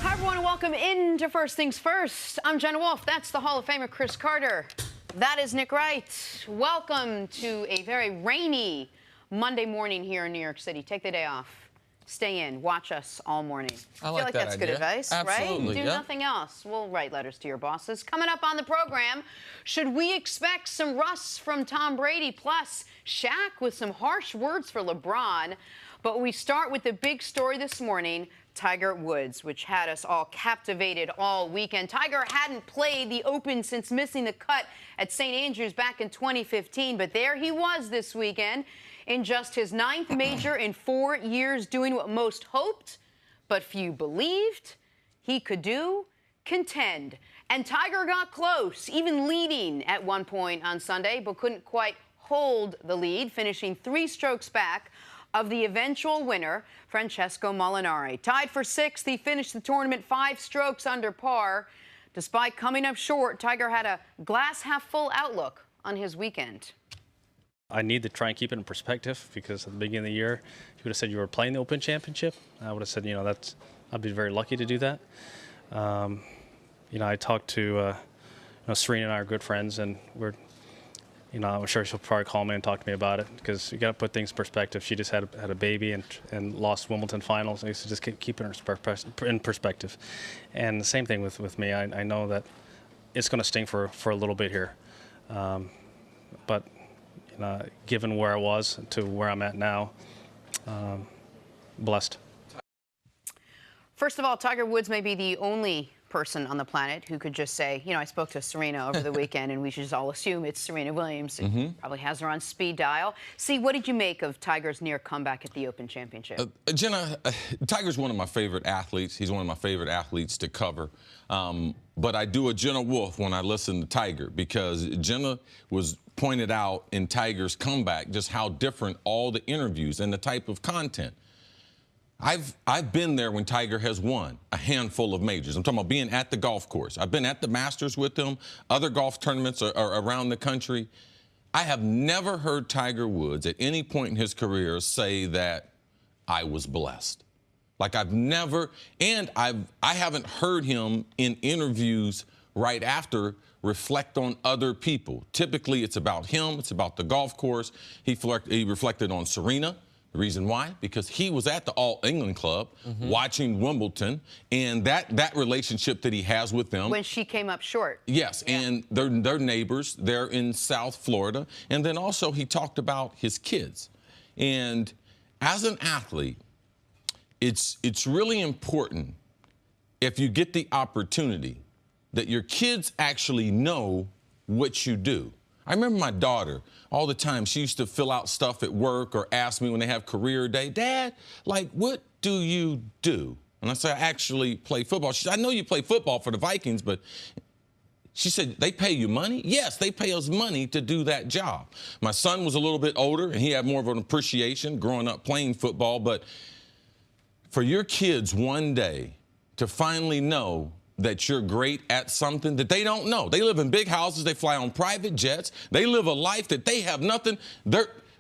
Hi, everyone, and welcome into First Things First. I'm Jenna Wolfe. That's the Hall of Famer Cris Carter. That is Nick Wright. Welcome to a very rainy Monday morning here in New York City. Take the day off. Stay in. Watch us all morning. I feel like that that's idea. Good advice, Absolutely, right? Do yeah. nothing else. We'll write letters to your bosses. Coming up on the program, should we expect some rust from Tom Brady? Plus, Shaq with some harsh words for LeBron. But we start with the big story this morning, Tiger Woods, which had us all captivated all weekend. Tiger hadn't played the Open since missing the cut at St. Andrews back in 2015, but there he was this weekend in just his 9th major in 4 years, doing what most hoped, but few believed he could do, contend. And Tiger got close, even leading at one point on Sunday, but couldn't quite hold the lead, finishing 3 strokes back of the eventual winner, Francesco Molinari. Tied for 6th, he finished the tournament 5 strokes under par. Despite coming up short, Tiger had a glass-half-full outlook on his weekend. I need to try and keep it in perspective because at the beginning of the year, if you would have said you were playing the Open Championship, I would have said, I'd be very lucky to do that. I talked to, Serena and I are good friends, and I'm sure she'll probably call me and talk to me about it because you got to put things in perspective. She just had a baby and lost Wimbledon finals. I used to just keep it in perspective. And the same thing with me. I know that it's going to sting for a little bit here, but given where I was to where I'm at now, blessed. First of all, Tiger Woods may be the only person on the planet who could just say, I spoke to Serena over the weekend, and we should just all assume it's Serena Williams. Probably has her on speed dial. See, what did you make of Tiger's near comeback at the Open Championship? Jenna, Tiger's one of my favorite athletes. He's one of my favorite athletes to cover. But I do a Jenna Wolfe when I listen to Tiger because Jenna was pointed out in Tiger's comeback just how different all the interviews and the type of content. I've been there when Tiger has won a handful of majors. I'm talking about being at the golf course. I've been at the Masters with him, other golf tournaments are around the country. I have never heard Tiger Woods at any point in his career say that I was blessed. Like I haven't heard him in interviews right after reflect on other people. Typically, it's about him. It's about the golf course. He reflected on Serena. The reason why? Because he was at the All England Club watching Wimbledon, and that relationship that he has with them. When she came up short. Yes, yeah. And they're neighbors. They're in South Florida. And then also he talked about his kids. And as an athlete, it's really important if you get the opportunity that your kids actually know what you do. I remember my daughter all the time. She used to fill out stuff at work or ask me when they have career day, Dad, what do you do? And I said, I actually play football. She said, I know you play football for the Vikings, but she said, they pay you money? Yes, they pay us money to do that job. My son was a little bit older, and he had more of an appreciation growing up playing football. But for your kids one day to finally know that you're great at something that they don't know. They live in big houses. They fly on private jets. They live a life that they have nothing.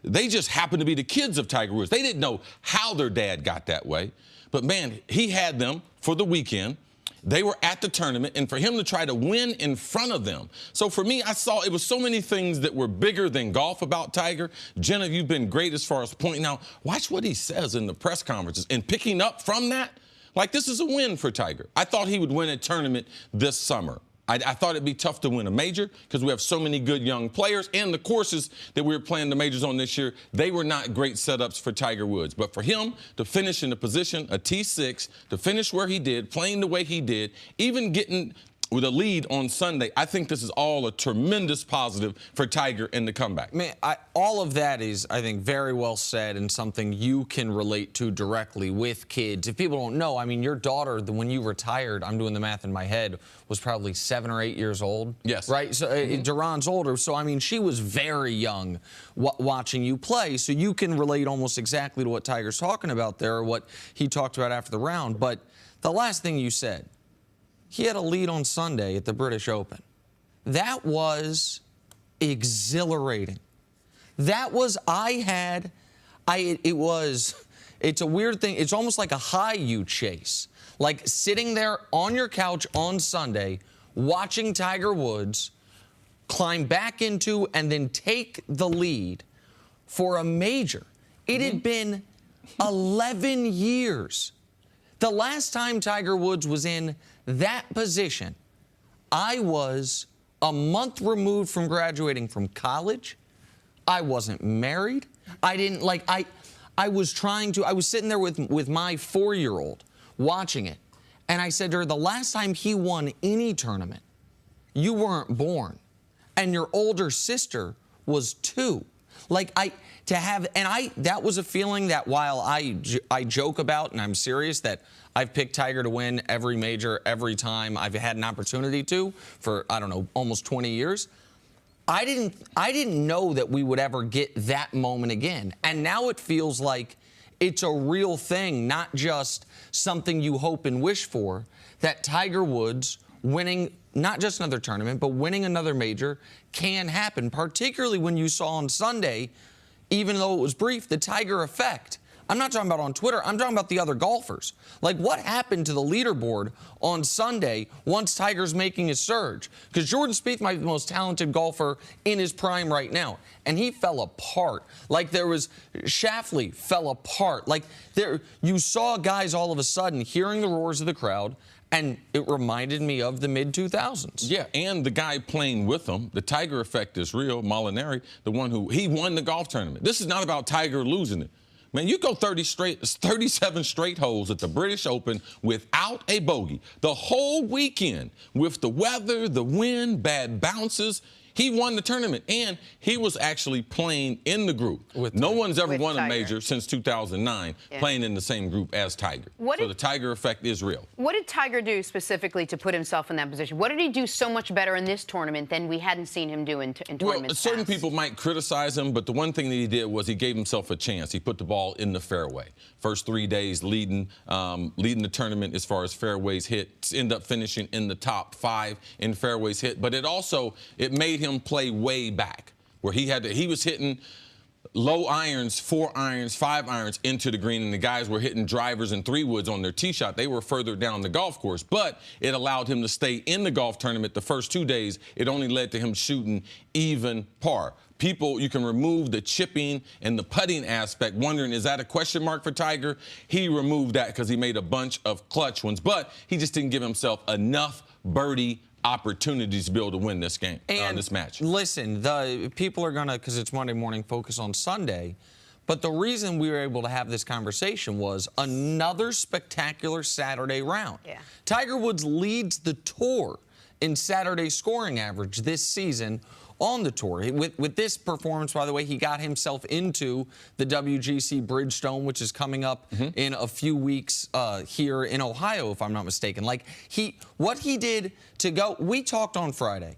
They just happen to be the kids of Tiger Woods. They didn't know how their dad got that way. But, man, he had them for the weekend. They were at the tournament, and for him to try to win in front of them. So, for me, I saw it was so many things that were bigger than golf about Tiger. Jenna, you've been great as far as pointing out. Watch what he says in the press conferences and picking up from that. Like, this is a win for Tiger. I thought he would win a tournament this summer. I thought it'd be tough to win a major because we have so many good young players, and the courses that we were playing the majors on this year, they were not great setups for Tiger Woods. But for him to finish in the position, a T6, to finish where he did, playing the way he did, even getting with a lead on Sunday, I think this is all a tremendous positive for Tiger in the comeback. Man, all of that is, I think, very well said and something you can relate to directly with kids. If people don't know, I mean, your daughter, when you retired, I'm doing the math in my head, was probably 7 or 8 years old. Yes. Right? So Duran's older. So, I mean, she was very young watching you play. So you can relate almost exactly to what Tiger's talking about there, or what he talked about after the round. But the last thing you said, he had a lead on Sunday at the British Open. That was exhilarating. That was, it's a weird thing. It's almost like a high you chase. Like sitting there on your couch on Sunday, watching Tiger Woods climb back into and then take the lead for a major. It had been 11 years. The last time Tiger Woods was in that position, I was a month removed from graduating from college. I wasn't married. I didn't like, I was sitting there with my 4-year-old watching it. And I said to her, the last time he won any tournament, you weren't born. And your older sister was 2. That was a feeling that while I joke about, and I'm serious, that I've picked Tiger to win every major every time I've had an opportunity to for, I don't know, almost 20 years. I didn't know that we would ever get that moment again. And now it feels like it's a real thing, not just something you hope and wish for, that Tiger Woods winning not just another tournament, but winning another major can happen, particularly when you saw on Sunday, even though it was brief, the Tiger effect. I'm not talking about on Twitter. I'm talking about the other golfers. Like, what happened to the leaderboard on Sunday once Tiger's making his surge? Because Jordan Spieth might be the most talented golfer in his prime right now, and he fell apart. Like, Schauffele fell apart. Like, you saw guys all of a sudden hearing the roars of the crowd, and it reminded me of the mid-2000s. Yeah, and the guy playing with him, the Tiger effect is real. Molinari, the one he won the golf tournament. This is not about Tiger losing it. Man, you go 37 straight holes at the British Open without a bogey. The whole weekend with the weather, the wind, bad bounces. He won the tournament, and he was actually playing in the group. No one's ever won a major since 2009 playing in the same group as Tiger. So the Tiger effect is real. What did Tiger do specifically to put himself in that position? What did he do so much better in this tournament than we hadn't seen him do in tournaments past? Certain people might criticize him, but the one thing that he did was he gave himself a chance. He put the ball in the fairway. First 3 days leading the tournament as far as fairways hit, end up finishing in the top 5 in fairways hit. But it made him play way back, where he was hitting low irons, 4 irons, 5 irons into the green, and the guys were hitting drivers and 3-woods on their tee shot. They were further down the golf course, but it allowed him to stay in the golf tournament the first 2 days. It only led to him shooting even par. You can remove the chipping and the putting aspect, wondering, is that a question mark for Tiger? He removed that because he made a bunch of clutch ones, but he just didn't give himself enough birdie opportunities to be able to win this game, this match. Listen, the people are going to, because it's Monday morning, focus on Sunday. But the reason we were able to have this conversation was another spectacular Saturday round. Yeah. Tiger Woods leads the tour in Saturday scoring average this season on the tour. With this performance, by the way, he got himself into the WGC Bridgestone, which is coming up in a few weeks here in Ohio, if I'm not mistaken. Like, what he did to go, we talked on Friday,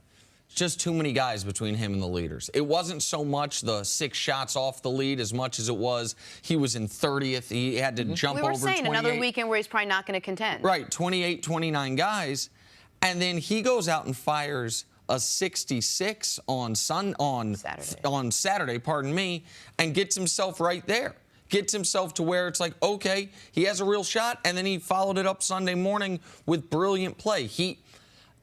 just too many guys between him and the leaders. It wasn't so much the 6 shots off the lead as much as it was he was in 30th. He had to jump over 28. We were saying another weekend where he's probably not going to contend. Right, 28, 29 guys. And then he goes out and fires a 66 on Saturday, pardon me, and gets himself right there. Gets himself to where it's like, okay, he has a real shot, and then he followed it up Sunday morning with brilliant play.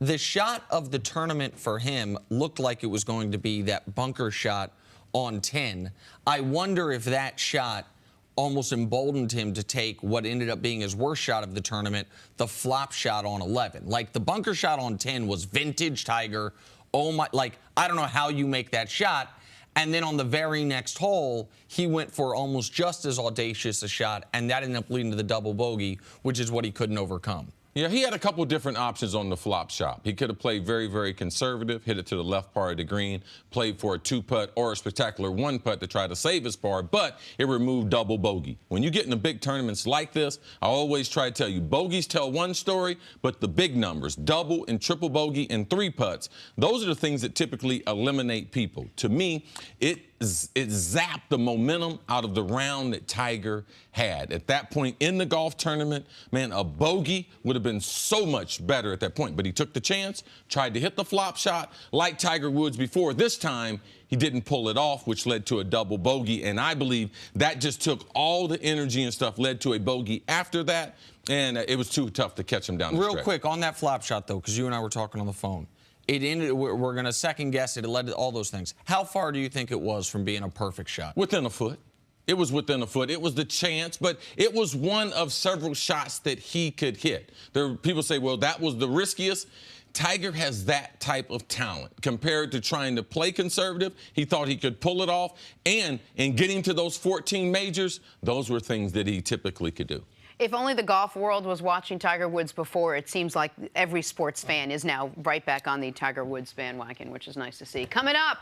The shot of the tournament for him looked like it was going to be that bunker shot on 10. I wonder if that shot almost emboldened him to take what ended up being his worst shot of the tournament, the flop shot on 11. Like, the bunker shot on 10 was vintage Tiger. Oh my, like, I don't know how you make that shot. And then on the very next hole, he went for almost just as audacious a shot, and that ended up leading to the double bogey, which is what he couldn't overcome. Yeah, he had a couple different options on the flop shot. He could have played very, very conservative, hit it to the left part of the green, played for a 2-putt or a spectacular 1-putt to try to save his par, but it removed double bogey. When you get into big tournaments like this, I always try to tell you, bogeys tell one story, but the big numbers, double and triple bogey and 3 putts, those are the things that typically eliminate people. To me, it zapped the momentum out of the round that Tiger had. At that point in the golf tournament, man, a bogey would have been so much better at that point. But he took the chance, tried to hit the flop shot like Tiger Woods before. This time, he didn't pull it off, which led to a double bogey. And I believe that just took all the energy and stuff, led to a bogey after that. And it was too tough to catch him down the stretch. Real quick, on that flop shot, though, because you and I were talking on the phone. It ended. We're going to second guess it. It led to all those things. How far do you think it was from being a perfect shot? Within a foot. It was within a foot. It was the chance, but it was one of several shots that he could hit. People say, well, that was the riskiest. Tiger has that type of talent. Compared to trying to play conservative, he thought he could pull it off. And in getting to those 14 majors, those were things that he typically could do. If only the golf world was watching Tiger Woods before. It seems like every sports fan is now right back on the Tiger Woods bandwagon, which is nice to see. Coming up,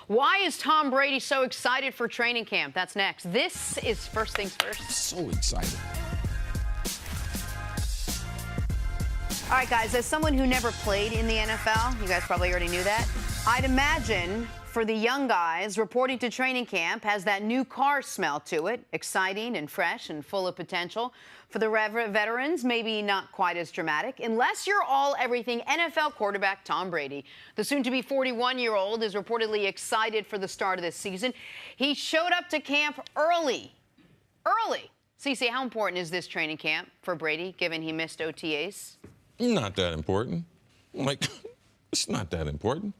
why is Tom Brady so excited for training camp? That's next. This is First Things First. So excited. All right, guys, as someone who never played in the NFL, you guys probably already knew that, I'd imagine for the young guys reporting to training camp has that new car smell to it, exciting and fresh and full of potential. For the veterans, maybe not quite as dramatic, unless you're all-everything NFL quarterback Tom Brady. The soon-to-be 41-year-old is reportedly excited for the start of this season. He showed up to camp early. Cece, how important is this training camp for Brady, given he missed OTAs? Not that important. It's not that important.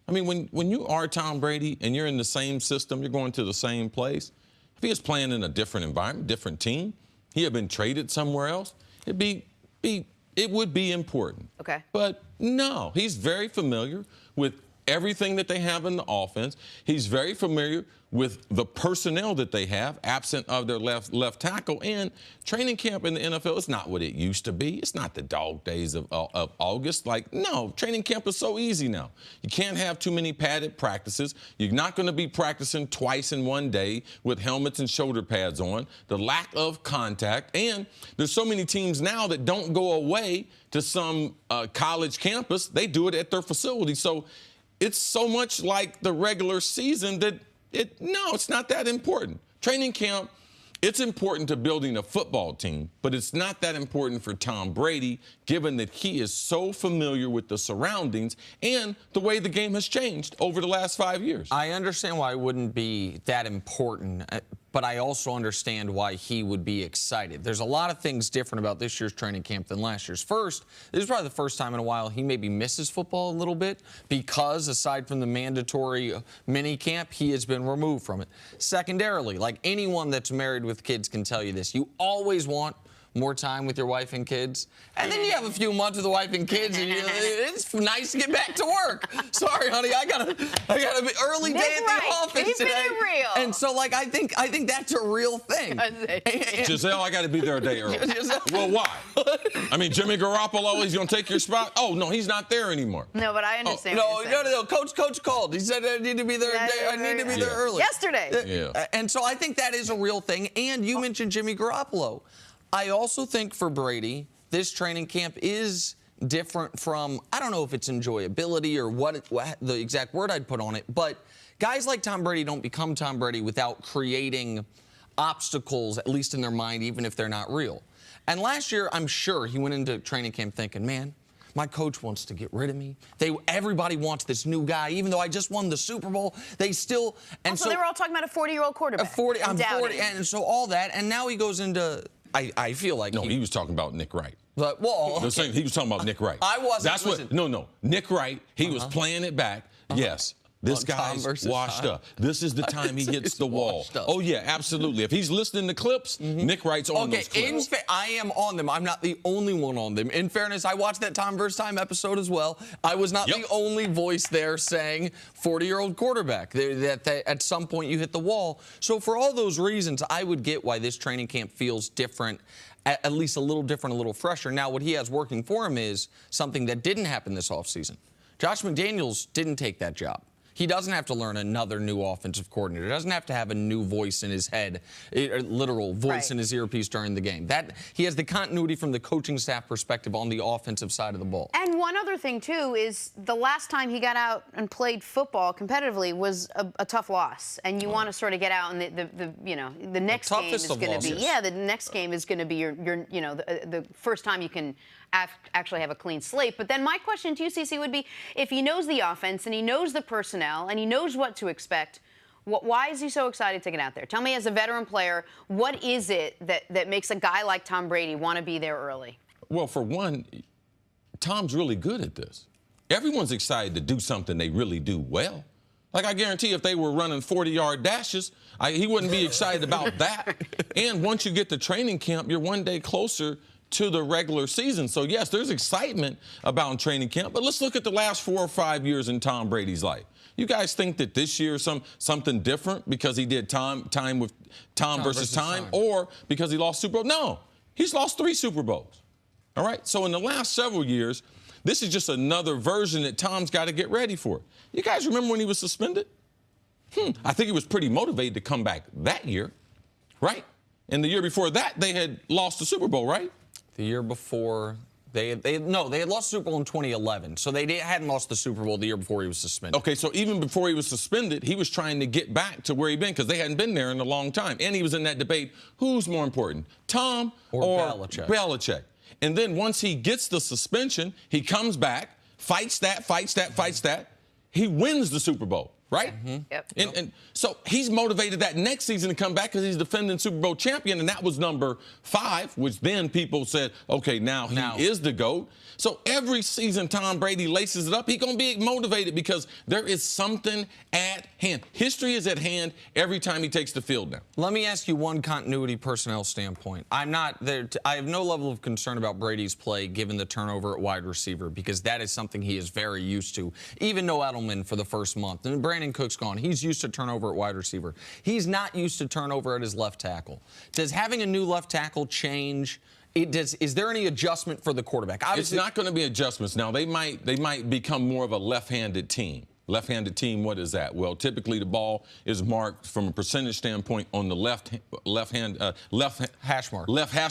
I mean, when you are Tom Brady and you're in the same system, you're going to the same place. If he was playing in a different environment, different team, he had been traded somewhere else, it would be important. Okay. But no, he's very familiar with everything that they have in the offense. He's very familiar with the personnel that they have, absent of their left tackle. And training camp in the NFL is not what it used to be. It's not the dog days of August. No, training camp is so easy now. You can't have too many padded practices. You're not going to be practicing twice in one day with helmets and shoulder pads on. The lack of contact. And there's so many teams now that don't go away to some college campus. They do it at their facility. So it's so much like the regular season that it's not that important. Training camp, it's important to building a football team, but it's not that important for Tom Brady, given that he is so familiar with the surroundings and the way the game has changed over the last 5 years. I understand why it wouldn't be that important, but I also understand why he would be excited. There's a lot of things different about this year's training camp than last year's. First, this is probably the first time in a while he maybe misses football a little bit because, aside from the mandatory mini camp, he has been removed from it. Secondarily, like anyone that's married with kids can tell you this, you always want more time with your wife and kids. And then you have a few months with the wife and kids, and it's nice to get back to work. Sorry, honey, I gotta be early day at the office today. Keeping it real. And so, I think that's a real thing. Giselle, I got to be there a day early. Well, why? I mean, Jimmy Garoppolo, he's going to take your spot? Oh, no, he's not there anymore. No, but I understand what you're saying. No. Coach called. He said I need to be there. I need to be there early. Yesterday. Yeah. And so I think that is a real thing. And you mentioned Jimmy Garoppolo. I also think for Brady, this training camp is different from, I don't know if it's enjoyability or what the exact word I'd put on it, but guys like Tom Brady don't become Tom Brady without creating obstacles, at least in their mind, even if they're not real. And last year, I'm sure he went into training camp thinking, man, my coach wants to get rid of me. Everybody wants this new guy, even though I just won the Super Bowl. They still. And also, they were all talking about a 40-year-old quarterback. I'm 40, and so all that, and now he goes into. I feel like he was talking about Nick Wright. But, well, okay. He was talking about Nick Wright. I wasn't. That's what. No. Nick Wright. He was playing it back. Yes. This guy's washed up. This is the time he hits the wall. Oh, yeah, absolutely. If he's listening to clips, Nick Wright's on those clips. I am on them. I'm not the only one on them. In fairness, I watched that Time vs. Time episode as well. I was not the only voice there saying 40-year-old quarterback. That at some point you hit the wall. So for all those reasons, I would get why this training camp feels different, at least a little different, a little fresher. Now, what he has working for him is something that didn't happen this offseason. Josh McDaniels didn't take that job. He doesn't have to learn another new offensive coordinator. He doesn't have to have a new voice in his head, a literal voice in his earpiece during the game. He has the continuity from the coaching staff perspective on the offensive side of the ball. And one other thing, too, is the last time he got out and played football competitively was a tough loss. And you want to sort of get out, and the next game is going to be, the next game is going to be the first time you can actually have a clean slate. But then my question to you, CC, would be, if he knows the offense and he knows the personnel and he knows what to expect, why is he so excited to get out there? Tell me, as a veteran player, what is it that makes a guy like Tom Brady want to be there early? Well, for one, Tom's really good at this. Everyone's excited to do something they really do well. Like, I guarantee if they were running 40-yard dashes, he wouldn't be excited about that. And once you get to training camp, you're one day closer to the regular season. So, yes, there's excitement about training camp. But let's look at the last 4 or 5 years in Tom Brady's life. You guys think that this year is something different because he did time with Tom versus time, or because he lost Super Bowl? No, he's lost 3 Super Bowls. All right? So in the last several years, this is just another version that Tom's got to get ready for. You guys remember when he was suspended? I think he was pretty motivated to come back that year, right? And the year before that, they had lost the Super Bowl, right? The year before, they had lost the Super Bowl in 2011. So they hadn't lost the Super Bowl the year before he was suspended. Okay, so even before he was suspended, he was trying to get back to where he'd been because they hadn't been there in a long time. And he was in that debate, who's more important, Tom or Belichick? And then once he gets the suspension, he comes back, fights that. He wins the Super Bowl, right? Yep. And so he's motivated that next season to come back because he's defending Super Bowl champion, and that was number 5, which then people said, okay, now he is the GOAT. So every season Tom Brady laces it up, he's going to be motivated because there is something at hand. History is at hand every time he takes the field now. Let me ask you one continuity personnel standpoint. I have no level of concern about Brady's play given the turnover at wide receiver because that is something he is very used to. Even Noah Edelman for the first month. And Brandon Cook's gone. He's used to turnover at wide receiver. He's not used to turnover at his left tackle. Does having a new left tackle change? Is there any adjustment for the quarterback? Obviously, it's not going to be adjustments. Now, they might become more of a left-handed team. Left-handed team, what is that? Well, typically the ball is marked from a percentage standpoint on the left hash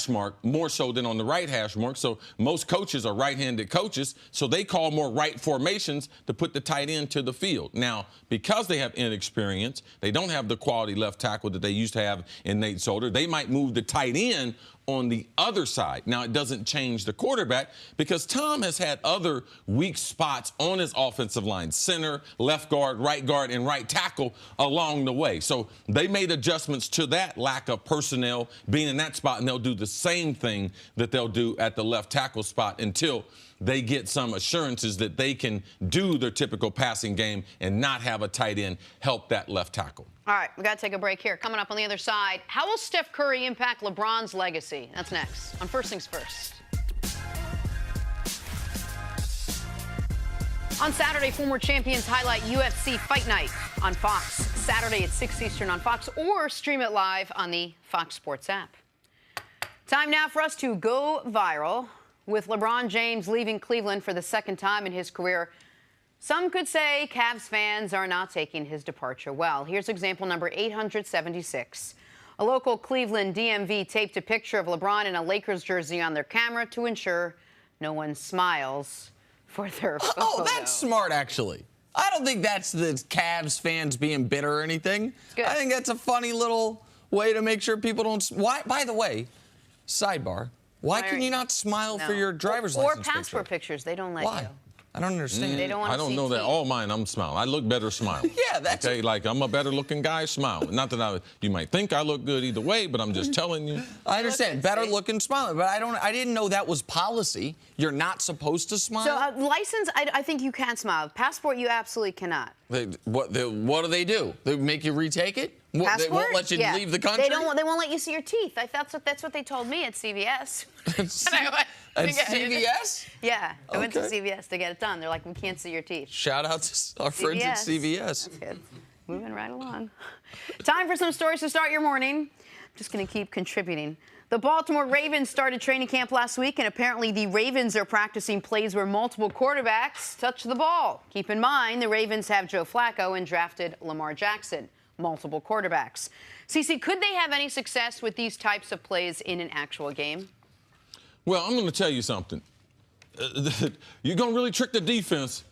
mark, more so than on the right hash mark. So most coaches are right-handed coaches, so they call more right formations to put the tight end to the field. Now, because they have inexperience, they don't have the quality left tackle that they used to have in Nate Solder, they might move the tight end on the other side. Now, it doesn't change the quarterback because Tom has had other weak spots on his offensive line, center, left guard, and right tackle along the way. So they made adjustments to that lack of personnel being in that spot, and they'll do the same thing that they'll do at the left tackle spot until they get some assurances that they can do their typical passing game and not have a tight end help that left tackle. All right, we got to take a break here. Coming up on the other side, how will Steph Curry impact LeBron's legacy? That's next on First Things First. On Saturday, former champions highlight UFC Fight Night on Fox. Saturday at 6 Eastern on Fox, or stream it live on the Fox Sports app. Time now for us to go viral. With LeBron James leaving Cleveland for the second time in his career, some could say Cavs fans are not taking his departure well. Here's example number 876. A local Cleveland DMV taped a picture of LeBron in a Lakers jersey on their camera to ensure no one smiles for their photo. Oh, that's smart, actually. I don't think that's the Cavs fans being bitter or anything. I think that's a funny little way to make sure people don't. Why? By the way, sidebar. Why can you not smile for your driver's license or passport pictures? They don't let you. I don't understand. They don't want to see I don't know that. All mine, I'm smiling. I look better smiling. Yeah, that's okay. Like I'm a better-looking guy smiling. Not that you might think I look good either way, but I'm just telling you. I understand. Better-looking smiling, but I didn't know that was policy. You're not supposed to smile. So license, I think you can smile. Passport, you absolutely cannot. What do they do? They make you retake it? Passport? They won't let you leave the country? They won't let you see your teeth. That's what they told me at CVS. At CVS? Yeah, I went to CVS to get it done. They're like, we can't see your teeth. Shout out to our friends at CVS. That's good. Moving right along. Time for some stories to start your morning. I'm just going to keep contributing. The Baltimore Ravens started training camp last week, and apparently the Ravens are practicing plays where multiple quarterbacks touch the ball. Keep in mind, the Ravens have Joe Flacco and drafted Lamar Jackson, multiple quarterbacks. Cece, could they have any success with these types of plays in an actual game? Well, I'm going to tell you something. You're going to really trick the defense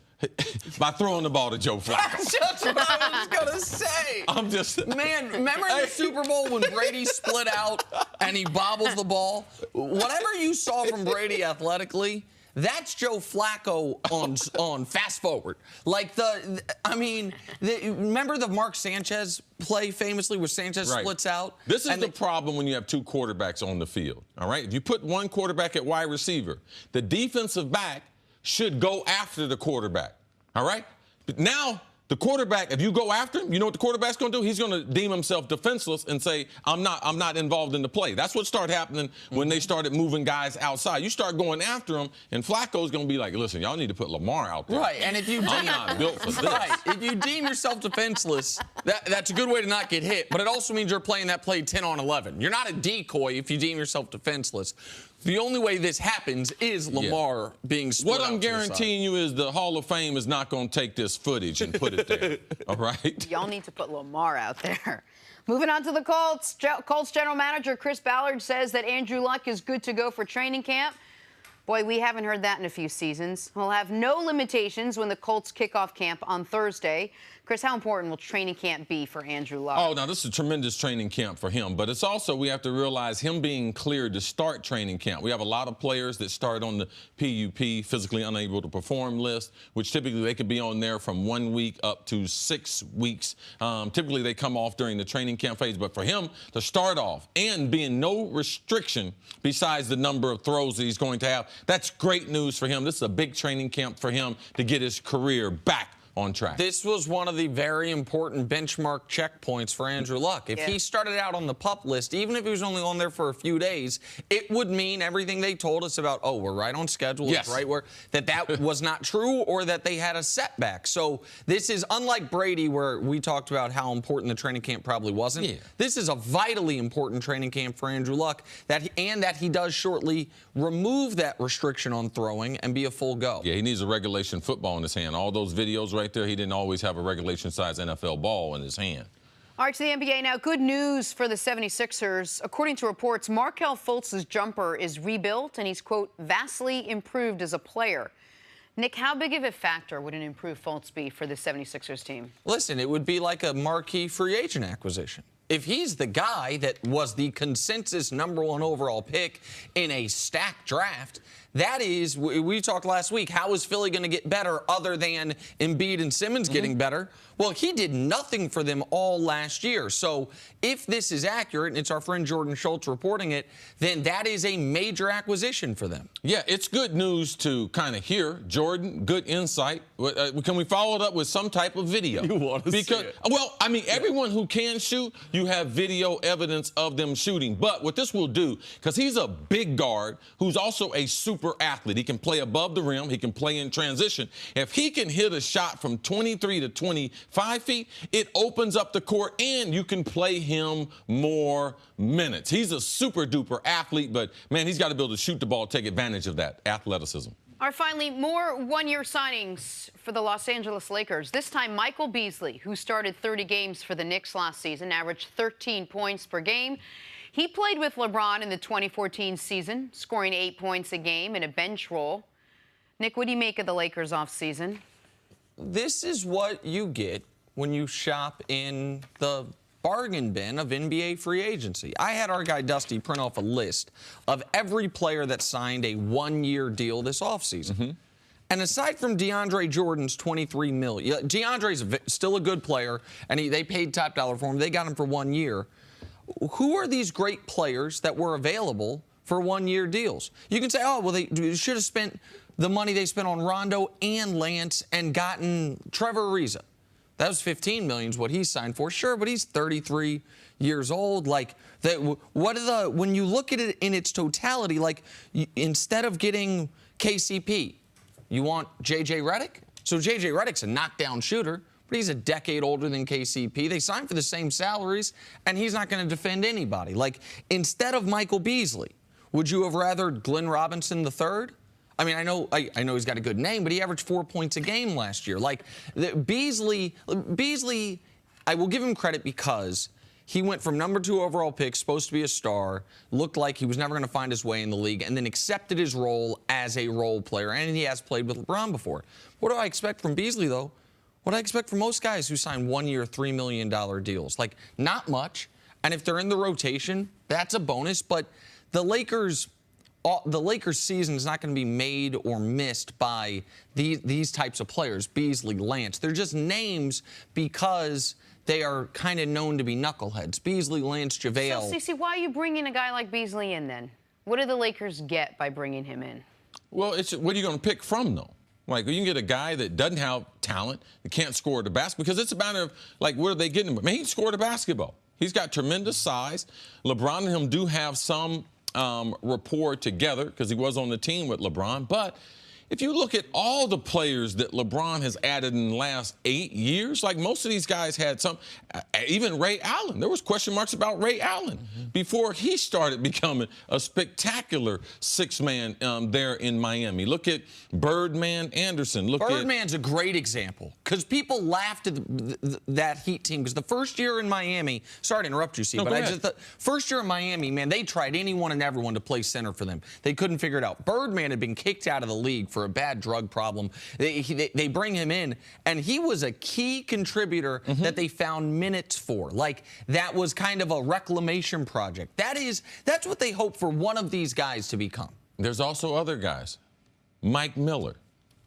by throwing the ball to Joe Flacco. That's what I was going to say. I'm just... Man, remember in the Super Bowl when Brady split out and he bobbles the ball? Whatever you saw from Brady athletically, that's Joe Flacco on fast forward. Like remember the Mark Sanchez play famously where Sanchez splits out? This is the problem when you have two quarterbacks on the field, all right? If you put one quarterback at wide receiver, the defensive back should go after the quarterback, all right? But now, the quarterback, if you go after him, you know what the quarterback's going to do? He's going to deem himself defenseless and say, I'm not involved in the play. That's what started happening when they started moving guys outside. You start going after him, and Flacco's going to be like, listen, y'all need to put Lamar out there. Right, and if you I'm not built for this. Right, if you deem yourself defenseless, that's a good way to not get hit, but it also means you're playing that play 10 on 11. You're not a decoy if you deem yourself defenseless. The only way this happens is Lamar being split What I'm guaranteeing you is the Hall of Fame is not going to take this footage and put it there, all right? Y'all need to put Lamar out there. Moving on to the Colts. Colts general manager Chris Ballard says that Andrew Luck is good to go for training camp. Boy, we haven't heard that in a few seasons. He'll have no limitations when the Colts kick off camp on Thursday. Chris, how important will training camp be for Andrew Luck? Oh, now, this is a tremendous training camp for him, but it's also, we have to realize, him being cleared to start training camp. We have a lot of players that start on the PUP, physically unable to perform list, which typically they could be on there from 1 week up to 6 weeks. Typically, they come off during the training camp phase, but for him to start off and being no restriction besides the number of throws that he's going to have, that's great news for him. This is a big training camp for him to get his career back on track. This was one of the very important benchmark checkpoints for Andrew Luck. If he started out on the PUP list, even if he was only on there for a few days, it would mean everything they told us about, oh, we're right on schedule, it's right where that was not true, or that they had a setback. So this is unlike Brady, where we talked about how important the training camp probably wasn't. This is a vitally important training camp for Andrew Luck, that he does shortly remove that restriction on throwing and be a full go. Yeah, he needs a regulation football in his hand. All those videos right there, he didn't always have a regulation-size NFL ball in his hand. All right, to the NBA now. Good news for the 76ers. According to reports, Markelle Fultz's jumper is rebuilt, and he's, quote, vastly improved as a player. Nick, how big of a factor would an improved Fultz be for the 76ers team? Listen, it would be like a marquee free agent acquisition. If he's the guy that was the consensus #1 overall pick in a stacked draft, that is, we talked last week, how is Philly going to get better other than Embiid and Simmons getting better? Well, he did nothing for them all last year. So if this is accurate, and it's our friend Jordan Schultz reporting it, then that is a major acquisition for them. Yeah, it's good news to kind of hear. Jordan, good insight. Can we follow it up with some type of video? You want to see it. Well, I mean, everyone who can shoot, you have video evidence of them shooting. But what this will do, because he's a big guard who's also a super athlete. He can play above the rim. He can play in transition. If he can hit a shot from 23 to 25 feet, it opens up the court, and you can play him more minutes. He's a super-duper athlete, but, man, he's got to be able to shoot the ball, take advantage of that athleticism. All right, finally, more one-year signings for the Los Angeles Lakers. This time, Michael Beasley, who started 30 games for the Knicks last season, averaged 13 points per game. He played with LeBron in the 2014 season, scoring 8 points a game in a bench role. Nick, what do you make of the Lakers offseason? This is what you get when you shop in the bargain bin of NBA free agency. I had our guy Dusty print off a list of every player that signed a one-year deal this offseason. And aside from DeAndre Jordan's $23 million, DeAndre's still a good player, and they paid top dollar for him. They got him for 1 year. Who are these great players that were available for one-year deals? You can say, oh, well, they should have spent the money they spent on Rondo and Lance and gotten Trevor Ariza. That was $15 million is what he signed for. Sure, but he's 33 years old. Like, when you look at it in its totality, like, instead of getting KCP, you want J.J. Redick? So J.J. Redick's a knockdown shooter, but he's a decade older than KCP. They signed for the same salaries, and he's not going to defend anybody. Like, instead of Michael Beasley, would you have rather Glenn Robinson III? I mean, I know he's got a good name, but he averaged 4 points a game last year. Like, Beasley, I will give him credit because he went from number 2 overall pick, supposed to be a star, looked like he was never going to find his way in the league, and then accepted his role as a role player. And he has played with LeBron before. What do I expect from Beasley, though? What I expect from most guys who sign 1-year, $3 million deals. Like, not much. And if they're in the rotation, that's a bonus. But the Lakers' season is not going to be made or missed by these types of players, Beasley, Lance. They're just names because they are kind of known to be knuckleheads. Beasley, Lance, JaVale. So, Cece, why are you bringing a guy like Beasley in then? What do the Lakers get by bringing him in? Well, what are you going to pick from, though? Like, you can get a guy that doesn't have talent, that can't score the basketball, because it's a matter of, like, what are they getting? I mean, he scored the basketball. He's got tremendous size. LeBron and him do have some rapport together because he was on the team with LeBron. But if you look at all the players that LeBron has added in the last 8 years, like most of these guys had some, even Ray Allen. There was question marks about Ray Allen before he started becoming a spectacular six-man there in Miami. Look at Birdman Anderson. Birdman's a great example because people laughed at that Heat team because the first year in Miami, sorry to interrupt you, Steve, but the first year in Miami, man, they tried anyone and everyone to play center for them. They couldn't figure it out. Birdman had been kicked out of the league for a bad drug problem. They bring him in, and he was a key contributor that they found minutes for. Like, that was kind of a reclamation project. That's what they hope for one of these guys to become. There's also other guys. Mike Miller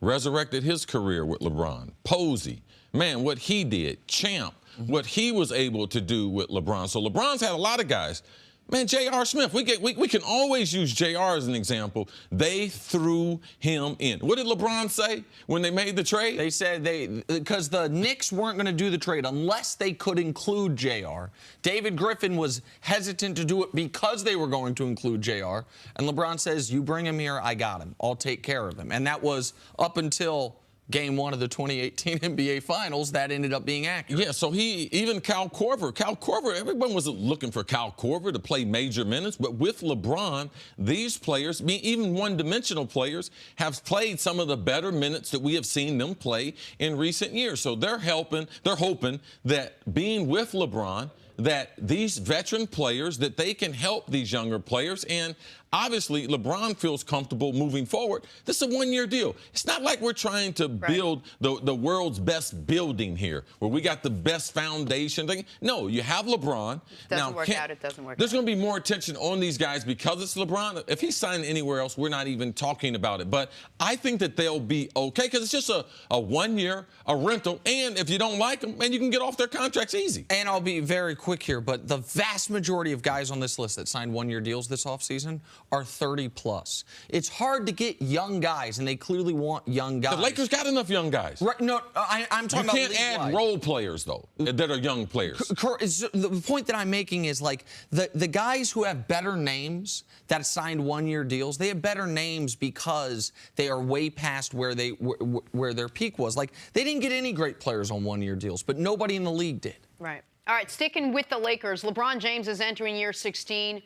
resurrected his career with LeBron. Posey, man, what he did. Champ, what he was able to do with LeBron. So LeBron's had a lot of guys. Man, J.R. Smith, we can always use J.R. as an example. They threw him in. What did LeBron say when they made the trade? They said because the Knicks weren't going to do the trade unless they could include J.R. David Griffin was hesitant to do it because they were going to include J.R. And LeBron says, you bring him here, I got him. I'll take care of him. And that was up until Game 1 of the 2018 NBA Finals, that ended up being accurate. Yeah, so even Kyle Korver, everyone was looking for Kyle Korver to play major minutes, but with LeBron, these players, even one-dimensional players, have played some of the better minutes that we have seen them play in recent years. So they're hoping that being with LeBron, that these veteran players, that they can help these younger players. And obviously, LeBron feels comfortable moving forward. This is a one-year deal. It's not like we're trying to build the world's best building here, where we got the best foundation thing. No, you have LeBron. It doesn't work out. There's going to be more attention on these guys because it's LeBron. If he's signed anywhere else, we're not even talking about it. But I think that they'll be okay because it's just a 1 year, a rental. And if you don't like them, man, you can get off their contracts easy. And I'll be very quick here, but the vast majority of guys on this list that signed one-year deals this offseason are 30-plus. It's hard to get young guys, and they clearly want young guys. The Lakers got enough young guys. Right, no, I'm talking about league-wide. You can't add role players, though, that are young players. The point that I'm making is, like, the guys who have better names that signed one-year deals, they have better names because they are way past where their peak was. Like, they didn't get any great players on one-year deals, but nobody in the league did. Right. All right, sticking with the Lakers, LeBron James is entering year 16.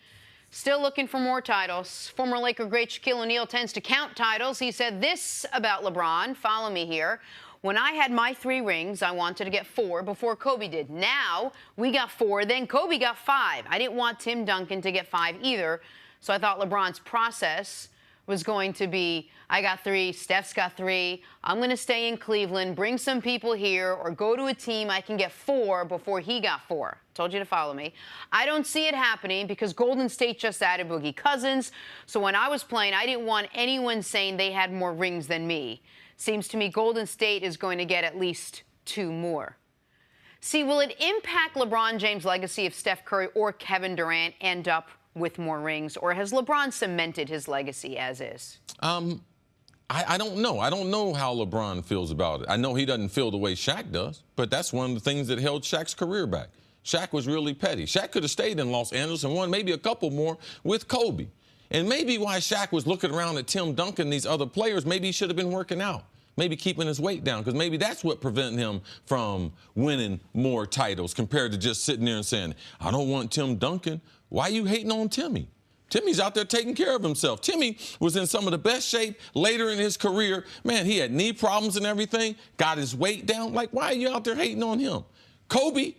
Still looking for more titles. Former Laker great Shaquille O'Neal tends to count titles. He said this about LeBron. Follow me here. When I had my 3 rings, I wanted to get 4 before Kobe did. Now we got 4, then Kobe got 5. I didn't want Tim Duncan to get 5 either. So I thought LeBron's process was going to be, I got 3, Steph's got 3, I'm going to stay in Cleveland, bring some people here, or go to a team I can get 4 before he got 4. Told you to follow me. I don't see it happening because Golden State just added Boogie Cousins. So when I was playing, I didn't want anyone saying they had more rings than me. Seems to me Golden State is going to get at least 2 more. See, will it impact LeBron James' legacy if Steph Curry or Kevin Durant end up with more rings, or has LeBron cemented his legacy as is? I don't know. I don't know how LeBron feels about it. I know he doesn't feel the way Shaq does, but that's one of the things that held Shaq's career back. Shaq was really petty. Shaq could have stayed in Los Angeles and won maybe a couple more with Kobe. And maybe why Shaq was looking around at Tim Duncan, these other players, maybe he should have been working out. maybe keeping his weight down, because maybe that's what prevented him from winning more titles compared to just sitting there and saying, I don't want Tim Duncan. Why are you hating on Timmy? Timmy's out there taking care of himself. Timmy was in some of the best shape later in his career. Man, he had knee problems and everything, got his weight down. Like, why are you out there hating on him? Kobe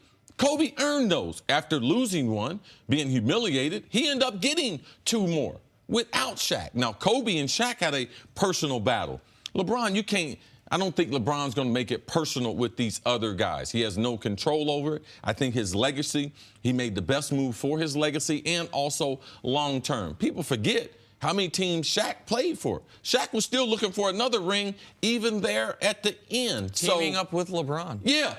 earned those. After losing one, being humiliated, he ended up getting 2 more without Shaq. Now, Kobe and Shaq had a personal battle. LeBron, I don't think LeBron's going to make it personal with these other guys. He has no control over it. I think his legacy, he made the best move for his legacy and also long term. People forget how many teams Shaq played for. Shaq was still looking for another ring even there at the end. Teaming up with LeBron. Yeah.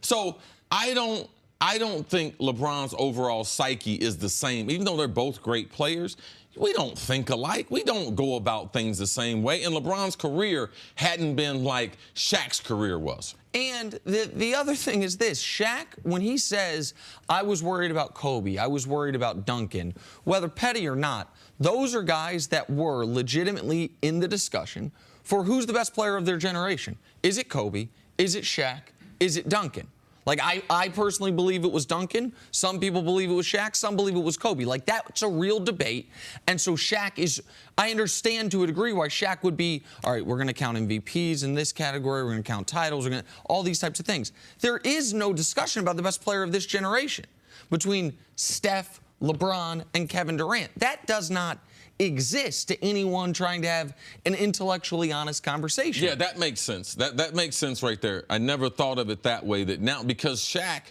So I don't think LeBron's overall psyche is the same. Even though they're both great players, we don't think alike. We don't go about things the same way. And LeBron's career hadn't been like Shaq's career was. And the other thing is this. Shaq, when he says, I was worried about Kobe, I was worried about Duncan, whether petty or not, those are guys that were legitimately in the discussion for who's the best player of their generation. Is it Kobe? Is it Shaq? Is it Duncan? Like, I personally believe it was Duncan. Some people believe it was Shaq. Some believe it was Kobe. Like, that's a real debate. And so Shaq is, I understand to a degree why Shaq would be, all right, we're going to count MVPs in this category. We're going to count titles. We're going to, all these types of things. There is no discussion about the best player of this generation between Steph, LeBron, and Kevin Durant. That does not exist to anyone trying to have an intellectually honest conversation. Yeah, that makes sense. That makes sense right there. I never thought of it that way, that now, because Shaq,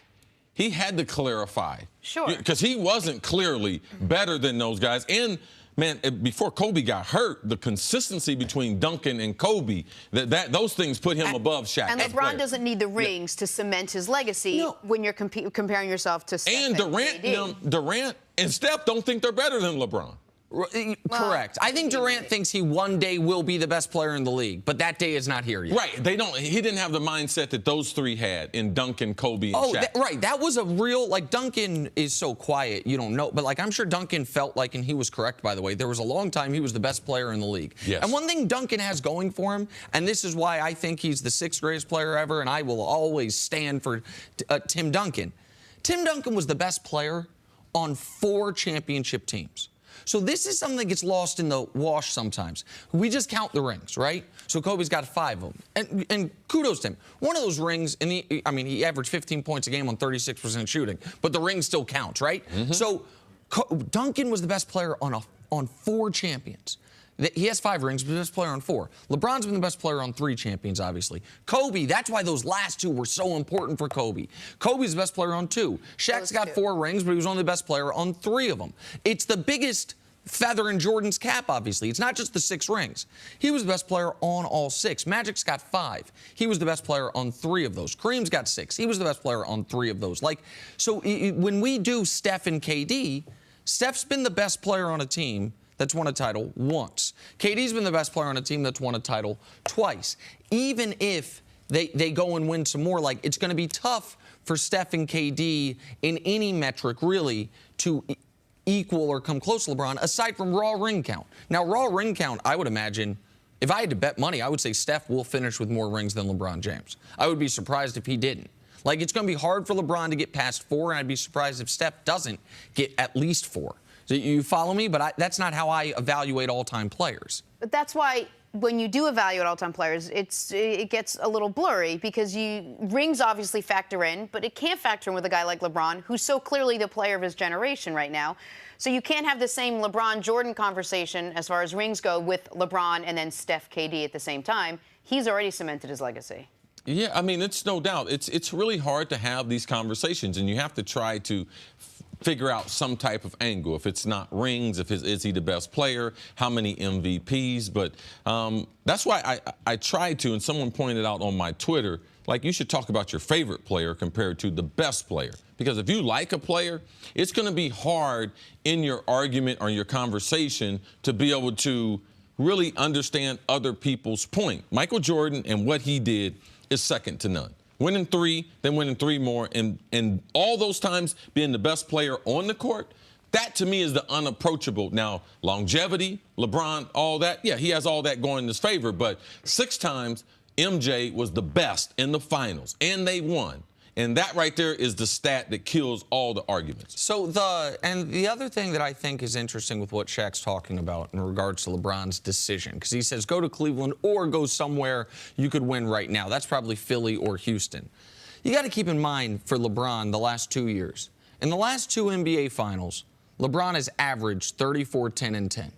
he had to clarify. Sure. Because he wasn't clearly better than those guys. And, man, before Kobe got hurt, the consistency between Duncan and Kobe, those things put him above Shaq. And LeBron doesn't need the rings to cement his legacy when you're comparing yourself to Steph and Durant and Steph don't think they're better than LeBron. Correct. I think Durant thinks he one day will be the best player in the league, but that day is not here yet. Right. He didn't have the mindset that those three had in Duncan, Kobe, and Shaq. Right. That was a real, like, Duncan is so quiet, you don't know. But, like, I'm sure Duncan felt like, and he was correct, by the way, there was a long time he was the best player in the league. Yes. And one thing Duncan has going for him, and this is why I think he's the 6th greatest player ever, and I will always stand for Tim Duncan. Tim Duncan was the best player on 4 championship teams. So this is something that gets lost in the wash sometimes. We just count the rings, right? So Kobe's got 5 of them. And kudos to him. One of those rings, and he averaged 15 points a game on 36% shooting, but the ring still counts, right? Mm-hmm. So Duncan was the best player on 4 champions. He has 5 rings, but the best player on 4. LeBron's been the best player on 3 champions, obviously. Kobe, that's why those last 2 were so important for Kobe. Kobe's the best player on 2. Shaq's got 4 rings, but he was only the best player on 3 of them. It's the biggest feather in Jordan's cap, obviously. It's not just the 6 rings. He was the best player on all 6. Magic's got 5. He was the best player on 3 of those. Kareem's got 6. He was the best player on 3 of those. Like, so when we do Steph and KD, Steph's been the best player on a team that's won a title once. KD's been the best player on a team that's won a title twice. Even if they go and win some more, like, it's going to be tough for Steph and KD in any metric, really, to equal or come close to LeBron, aside from raw ring count. Now, raw ring count, I would imagine, if I had to bet money, I would say Steph will finish with more rings than LeBron James. I would be surprised if he didn't. Like, it's going to be hard for LeBron to get past 4, and I'd be surprised if Steph doesn't get at least 4. So you follow me? But that's not how I evaluate all-time players. But that's why when you do evaluate all-time players, it gets a little blurry because rings obviously factor in, but it can't factor in with a guy like LeBron, who's so clearly the player of his generation right now. So you can't have the same LeBron-Jordan conversation as far as rings go with LeBron and then Steph, KD at the same time. He's already cemented his legacy. Yeah, I mean, it's no doubt. It's really hard to have these conversations, and you have to try to figure out some type of angle. If it's not rings, is he the best player? How many MVPs? But that's why I tried to, and someone pointed out on my Twitter, like, you should talk about your favorite player compared to the best player. Because if you like a player, it's going to be hard in your argument or your conversation to be able to really understand other people's point. Michael Jordan and what he did is second to none. Winning 3, then winning 3 more, and all those times being the best player on the court, that to me is the unapproachable. Now, longevity, LeBron, all that, yeah, he has all that going in his favor, but 6 times MJ was the best in the finals, and they won. And that right there is the stat that kills all the arguments. So the other thing that I think is interesting with what Shaq's talking about in regards to LeBron's decision, because he says go to Cleveland or go somewhere you could win right now. That's probably Philly or Houston. You got to keep in mind for LeBron the last 2 years. In the last 2 NBA finals, LeBron has averaged 34, 10, and 10.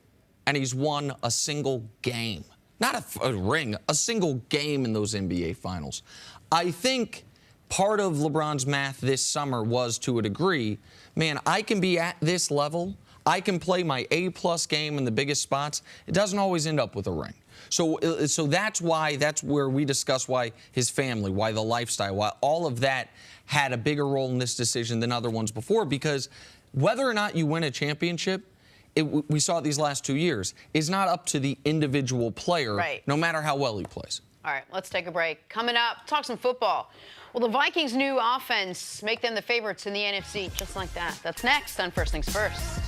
And he's won a single game. Not a ring, a single game in those NBA finals. I think part of LeBron's math this summer was, to a degree, man, I can be at this level. I can play my A-plus game in the biggest spots. It doesn't always end up with a ring. So that's where we discuss why his family, why the lifestyle, why all of that had a bigger role in this decision than other ones before, because whether or not you win a championship, we saw it these last 2 years, is not up to the individual player, right, no matter how well he plays. All right, let's take a break. Coming up, talk some football. Well, the Vikings' new offense make them the favorites in the NFC, just like that. That's next on First Things First.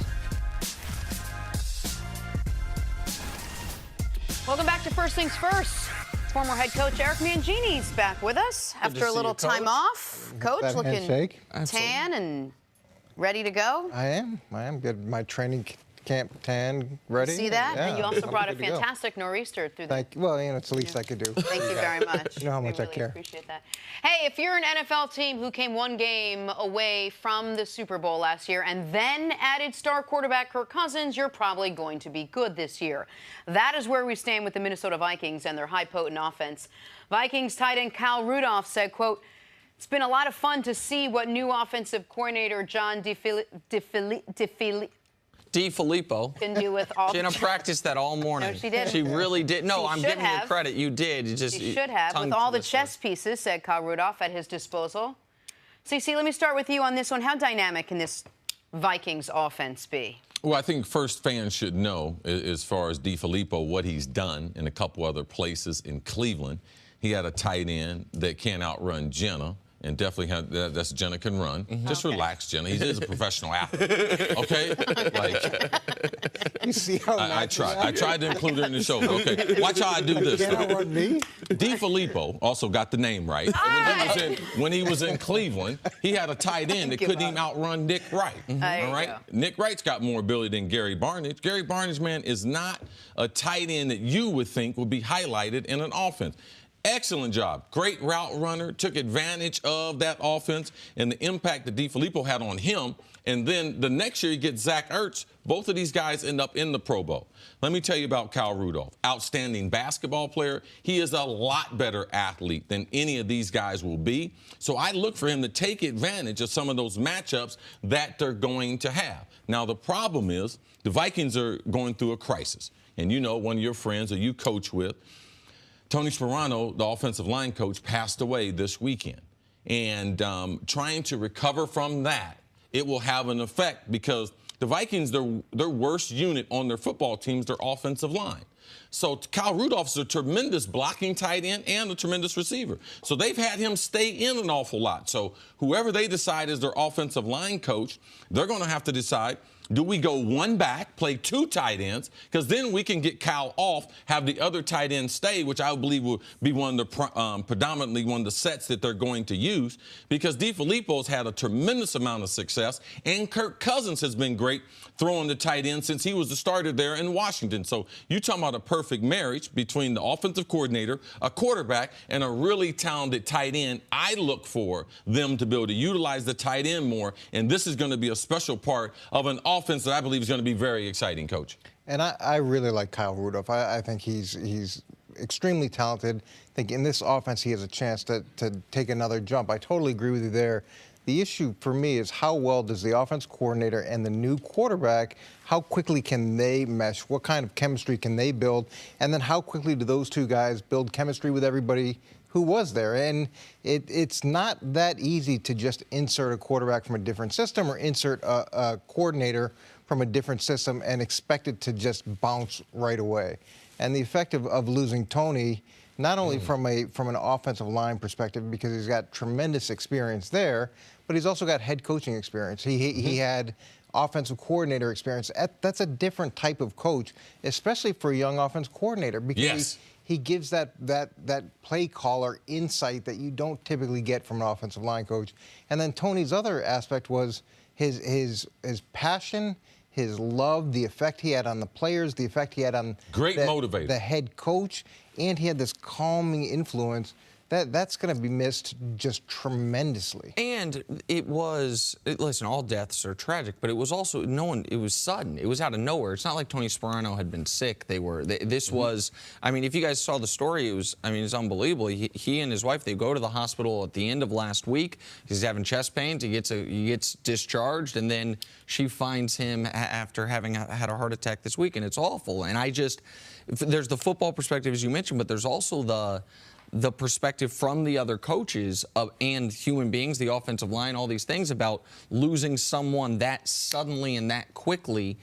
Welcome back to First Things First. Former head coach Eric Mangini's back with us after a little time off. Coach, looking tan and ready to go. I am good. My training camp tan ready. See that? Yeah, and you also brought a fantastic nor'easter through the... Well, it's the least I could do. Thank you very much. You know how much I care. Appreciate that. Hey, if you're an NFL team who came one game away from the Super Bowl last year and then added star quarterback Kirk Cousins, you're probably going to be good this year. That is where we stand with the Minnesota Vikings and their high-potent offense. Vikings tight end Kyle Rudolph said, quote, "It's been a lot of fun to see what new offensive coordinator John DeFilippo can do with all. Jenna practiced that all morning. No, she didn't. She really did. No, I'm giving you credit. You did. You just she should have. With all the chess pieces, said Kyle Rudolph, at his disposal. CC, let me start with you on this one. How dynamic can this Vikings offense be? Well, I think first fans should know, as far as DeFilippo, what he's done in a couple other places in Cleveland. He had a tight end that can't outrun Jenna. And definitely that's Jenna can run. Just relax, Jenna. He is a professional athlete. Okay? You see how I tried to include her in the show. Okay. Watch how I do this. You can't outrun me? DeFilippo also got the name right. When he was in Cleveland, he had a tight end that couldn't even outrun Nick Wright. All right? Nick Wright's got more ability than Gary Barnidge. Gary Barnidge, man, is not a tight end that you would think would be highlighted in an offense. Excellent job. Great route runner, took advantage of that offense and the impact that DeFilippo had on him. And then the next year, you get Zach Ertz. Both of these guys end up in the Pro Bowl. Let me tell you about Kyle Rudolph. Outstanding basketball player. He is a lot better athlete than any of these guys will be. So I look for him to take advantage of some of those matchups that they're going to have. Now, the problem is the Vikings are going through a crisis. And you know, one of your friends that you coach with, Tony Sperano, the offensive line coach, passed away this weekend. And trying to recover from that, it will have an effect because the Vikings, their worst unit on their football team is their offensive line. So Kyle Rudolph's a tremendous blocking tight end and a tremendous receiver. So they've had him stay in an awful lot. So whoever they decide is their offensive line coach, they're going to have to decide, do we go one back, play two tight ends, because then we can get Kyle off, have the other tight end stay, which I believe will be one of the predominantly one of the sets that they're going to use, because DeFilippo's had a tremendous amount of success, and Kirk Cousins has been great throwing the tight end since he was the starter there in Washington. So you're talking about a perfect marriage between the offensive coordinator, a quarterback, and a really talented tight end. I look for them to be able to utilize the tight end more, and this is going to be a special part of an offense that I believe is going to be very exciting, Coach. And I really like Kyle Rudolph. I think he's extremely talented. I think in this offense he has a chance to take another jump. I totally agree with you there. The issue for me is how well does the offense coordinator and the new quarterback, how quickly can they mesh? What kind of chemistry can they build? And then how quickly do those two guys build chemistry with everybody who was there? And it's not that easy to just insert a quarterback from a different system or insert a coordinator from a different system and expect it to just bounce right away. And the effect of losing Tony, not only from an offensive line perspective, because he's got tremendous experience there, but he's also got head coaching experience. He had offensive coordinator experience. That's a different type of coach, especially for a young offensive coordinator, because he gives that play caller insight that you don't typically get from an offensive line coach. And then Tony's other aspect was his passion, his love, the effect he had on the players, the effect he had on motivator, the head coach, and he had this calming influence. That's going to be missed just tremendously. And listen, all deaths are tragic, but it was also, it was sudden. It was out of nowhere. It's not like Tony Sparano had been sick. This was, I mean, if you guys saw the story, it's unbelievable. He and his wife, they go to the hospital at the end of last week. He's having chest pains. He gets discharged, and then she finds him after having had a heart attack this week, and it's awful. And there's the football perspective, as you mentioned, but there's also the perspective from the other coaches and human beings, the offensive line, all these things about losing someone that suddenly and that quickly,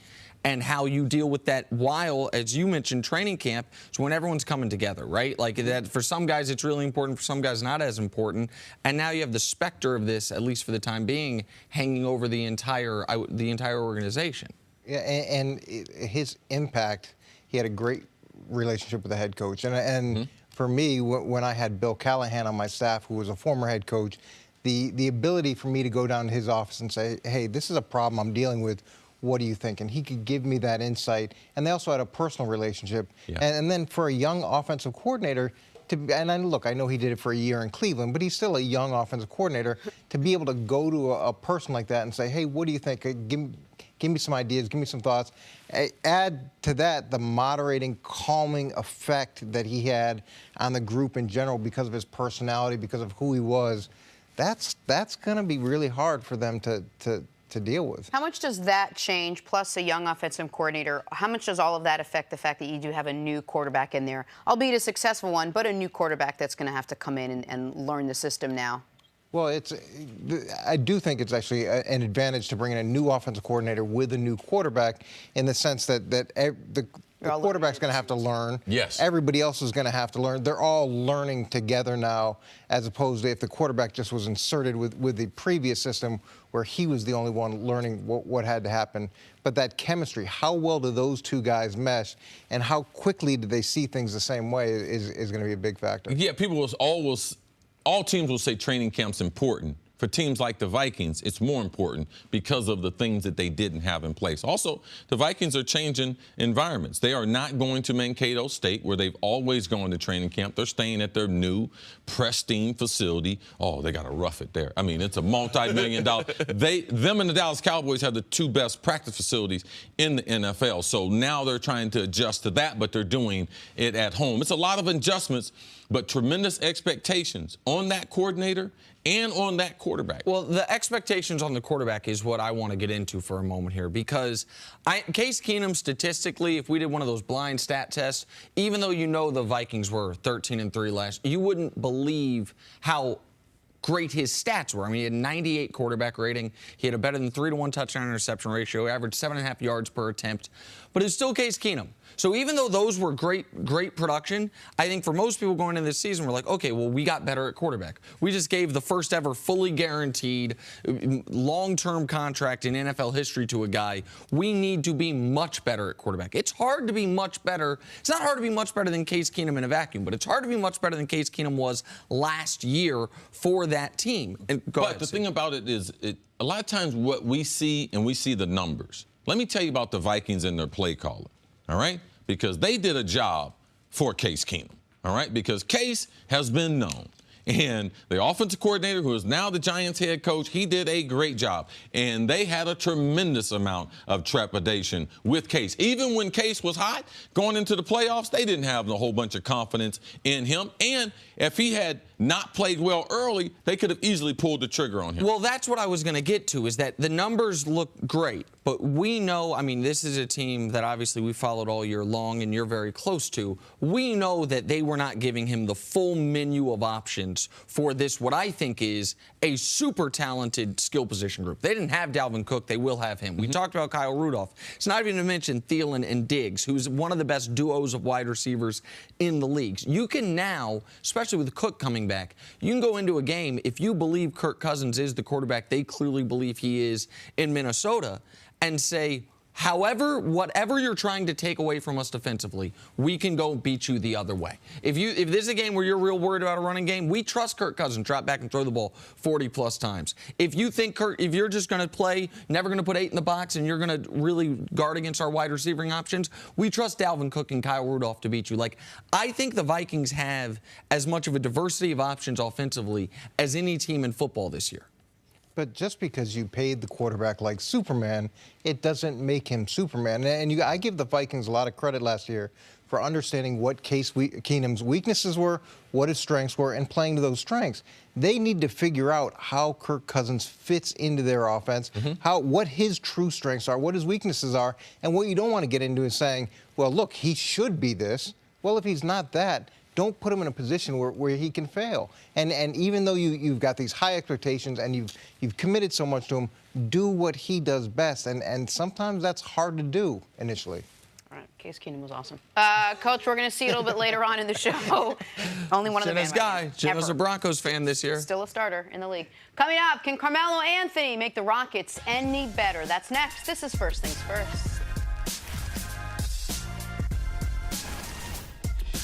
and how you deal with that while, as you mentioned, training camp is when everyone's coming together, right? Like that, for some guys it's really important, for some guys not as important, and now you have the specter of this, at least for the time being, hanging over the entire organization. Yeah, and his impact, he had a great relationship with the head coach, and for me, when I had Bill Callahan on my staff, who was a former head coach, the ability for me to go down to his office and say, hey, this is a problem I'm dealing with. What do you think? And he could give me that insight. And they also had a personal relationship. Yeah. And then for a young offensive coordinator, I know he did it for a year in Cleveland, but he's still a young offensive coordinator, to be able to go to a person like that and say, hey, what do you think? Give me some ideas, give me some thoughts. Add to that the moderating, calming effect that he had on the group in general because of his personality, because of who he was. That's going to be really hard for them to deal with. How much does that change, plus a young offensive coordinator, how much does all of that affect the fact that you do have a new quarterback in there, albeit a successful one, but a new quarterback that's going to have to come in and learn the system now? Well, I do think it's actually an advantage to bring in a new offensive coordinator with a new quarterback, in the sense that the quarterback's going to have to learn. Yes. Everybody else is going to have to learn. They're all learning together now, as opposed to if the quarterback just was inserted with the previous system where he was the only one learning what had to happen. But that chemistry, how well do those two guys mesh, and how quickly do they see things the same way is going to be a big factor. Yeah, all teams will say training camp's important. For teams like the Vikings, it's more important because of the things that they didn't have in place. Also, the Vikings are changing environments. They are not going to Mankato State, where they've always gone to training camp. They're staying at their new, pristine facility. Oh, they got to rough it there. I mean, it's a multi-million-dollar. Them and the Dallas Cowboys have the two best practice facilities in the NFL. So now they're trying to adjust to that, but they're doing it at home. It's a lot of adjustments, but tremendous expectations on that coordinator and on that quarterback. Well, the expectations on the quarterback is what I want to get into for a moment here, because Case Keenum, statistically, if we did one of those blind stat tests, even though the Vikings were 13-3 last, you wouldn't believe how great his stats were. I mean, he had 98 quarterback rating. He had a better than 3-to-1 touchdown interception ratio, averaged 7.5 yards per attempt. But it's still Case Keenum. So even though those were great production, I think for most people going into this season, we're like, okay, well, we got better at quarterback. We just gave the first ever fully guaranteed long-term contract in NFL history to a guy. We need to be much better at quarterback. It's hard to be much better. It's not hard to be much better than Case Keenum in a vacuum, but it's hard to be much better than Case Keenum was last year for that team. But the thing about it is, a lot of times what we see, and we see the numbers. Let me tell you about the Vikings and their play calling, all right? Because they did a job for Case Keenum, all right? Because Case has been known. And the offensive coordinator, who is now the Giants head coach, he did a great job. And they had a tremendous amount of trepidation with Case. Even when Case was hot going into the playoffs, they didn't have a whole bunch of confidence in him. And if he had not played well early, they could have easily pulled the trigger on him. Well, that's what I was going to get to, is that the numbers look great. But we know, I mean, this is a team that obviously we followed all year long and you're very close to. We know that they were not giving him the full menu of options for this, what I think is a super talented skill position group. They didn't have Dalvin Cook. They will have him. We talked about Kyle Rudolph. It's not even to mention Thielen and Diggs, who's one of the best duos of wide receivers in the leagues. You can now, especially with Cook coming back, you can go into a game, if you believe Kirk Cousins is the quarterback they clearly believe he is in Minnesota, and say, However, whatever you're trying to take away from us defensively, we can go beat you the other way. If this is a game where you're real worried about a running game, we trust Kirk Cousins drop back and throw the ball 40-plus times. If you think if you're just going to play, never going to put 8 in the box, and you're going to really guard against our wide receiving options, we trust Dalvin Cook and Kyle Rudolph to beat you. Like, I think the Vikings have as much of a diversity of options offensively as any team in football this year. But just because you paid the quarterback like Superman, it doesn't make him Superman. And I give the Vikings a lot of credit last year for understanding what Case Keenum's weaknesses were, what his strengths were, and playing to those strengths. They need to figure out how Kirk Cousins fits into their offense, what his true strengths are, what his weaknesses are, and what you don't want to get into is saying, well, look, he should be this. Well, if he's not that, don't put him in a position where he can fail. And even though you've got these high expectations and you've committed so much to him, do what he does best. And sometimes that's hard to do initially. All right, Case Keenum was awesome. Coach, we're going to see you a little bit later on in the show. Only one of the Jenna's guy. Jenna's a Broncos fan this year. Still a starter in the league. Coming up, can Carmelo Anthony make the Rockets any better? That's next. This is First Things First.